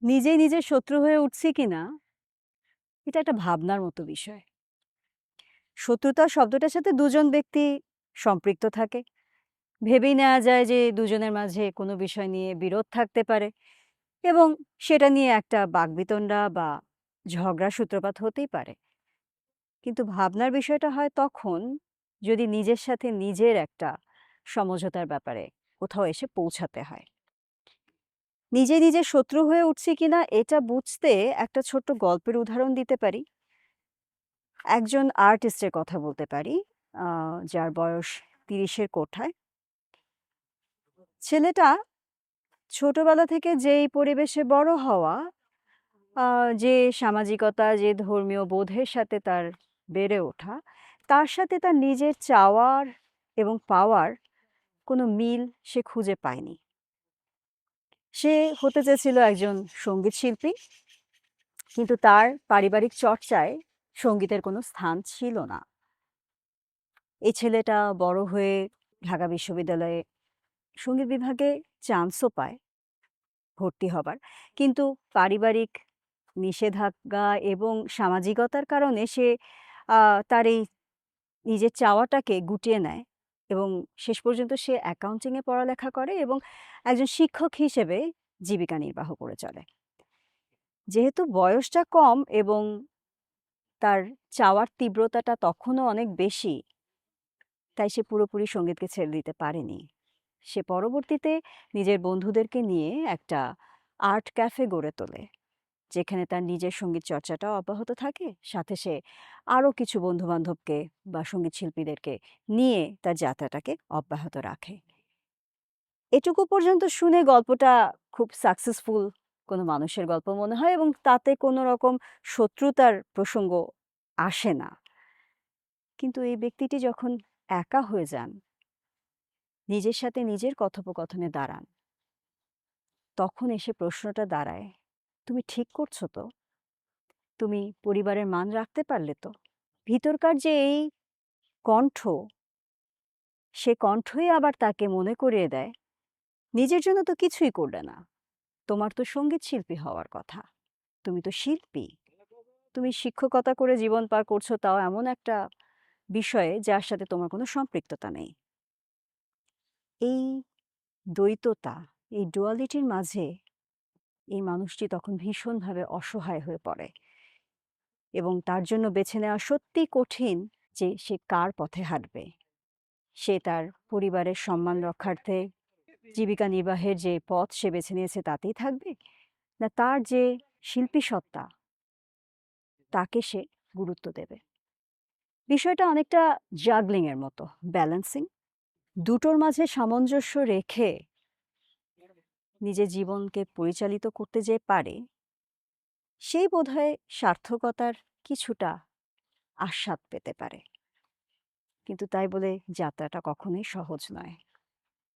নিজেই নিজের শত্রু হয়ে উঠছি কিনা এটা একটা ভাবনার মতো বিষয়। শত্রুতা শব্দটার সাথে দুজন ব্যক্তি সম্পৃক্ত থাকে। ভেবেই নেওয়া যায় যে দুজনের মাঝে কোনো বিষয় নিয়ে বিরোধ থাকতে পারে এবং সেটা নিয়ে একটা বাকবিতণ্ডা বা ঝগড়ার সূত্রপাত হতেই পারে। কিন্তু ভাবনার বিষয়টা হয় তখন যদি নিজের সাথে নিজের একটা সমঝোতার ব্যাপারে কোথাও এসে পৌঁছাতে হয়। নিজে নিজের শত্রু হয়ে উঠছি কিনা এটা বুঝতে একটা ছোট্ট গল্পের উদাহরণ দিতে পারি। একজন আর্টিস্টের কথা বলতে পারি, যার বয়স ৩০-এর কোঠায়। ছেলেটা ছোটবেলা থেকে যেই পরিবেশে বড় হওয়া, যে সামাজিকতা, যে ধর্মীয় বোধের সাথে তার বেড়ে ওঠা, তার সাথে তার নিজের চাওয়ার এবং পাওয়ার কোনো মিল সে খুঁজে পায়নি। সে হতে চেয়েছিল একজন সঙ্গীত শিল্পী, কিন্তু তার পারিবারিক চর্চায় সঙ্গীতের কোনো স্থান ছিল না। এই ছেলেটা বড় হয়ে ঢাকা বিশ্ববিদ্যালয়ে সঙ্গীত বিভাগে চান্সও পায় ভর্তি হবার। কিন্তু পারিবারিক নিষেধাজ্ঞা এবং সামাজিকতার কারণে সে তার এই নিজের চাওয়াটাকে গুটিয়ে নেয় এবং শেষ পর্যন্ত সে অ্যাকাউন্টিংয়ে পড়ালেখা করে এবং একজন শিক্ষক হিসেবে জীবিকা নির্বাহ করে চলে। যেহেতু বয়সটা কম এবং তার চাওয়ার তীব্রতাটা তখনও অনেক বেশি, তাই সে পুরোপুরি সঙ্গীতকে ছেড়ে দিতে পারেনি। সে পরবর্তীতে নিজের বন্ধুদেরকে নিয়ে একটা আর্ট ক্যাফে গড়ে তোলে, যেখানে তার নিজের সঙ্গীত চর্চাটাও অব্যাহত থাকে, সাথে সে আরও কিছু বন্ধুবান্ধবকে বা সঙ্গীত শিল্পীদেরকে নিয়ে তার যাত্রাটাকে অব্যাহত রাখে। এটুকু পর্যন্ত শুনে গল্পটা খুব সাকসেসফুল কোনো মানুষের গল্প মনে হয় এবং তাতে কোনো রকম শত্রুতার প্রসঙ্গ আসে না। কিন্তু এই ব্যক্তিটি যখন একা হয়ে যান, নিজের সাথে নিজের কথোপকথনে দাঁড়ান, তখন এসে প্রশ্নটা দাঁড়ায়, তুমি ঠিক করছো তো? তুমি পরিবারের মান রাখতে পারলে তো? ভিতরকার যে এই কণ্ঠ, সে কণ্ঠই আবার তাকে মনে করিয়ে দেয়, নিজের জন্য তো কিছুই করলে না। তোমার তো সঙ্গীত শিল্পী হওয়ার কথা। তুমি তো শিল্পী। তুমি শিক্ষকতা করে জীবন পার করছো, তাও এমন একটা বিষয়ে যার সাথে তোমার কোনো সম্পৃক্ততা নেই। এই দ্বৈততা, এই ডুয়ালিটির মাঝে এই মানুষটি তখন ভীষণভাবে অসহায় হয়ে পড়ে এবং তার জন্য বেছে নেওয়া সত্যিই কঠিন যে সে কার পথে হাঁটবে। সে তার পরিবারের সম্মান রক্ষার্থে জীবিকা নির্বাহের যে পথ সে বেছে নিয়েছে তাতেই থাকবে, না তার যে শিল্পী সত্তা তাকে সে গুরুত্ব দেবে। বিষয়টা অনেকটা জাগলিং এর মতো, ব্যালেন্সিং। দুটোর মাঝে সামঞ্জস্য রেখে নিজের জীবনকে পরিচালিত করতে যে পারে, সেই বোধহয় সার্থকতার কিছুটা আস্বাদ পেতে পারে। কিন্তু তাই বলে যাত্রাটা কখনোই সহজ নয়।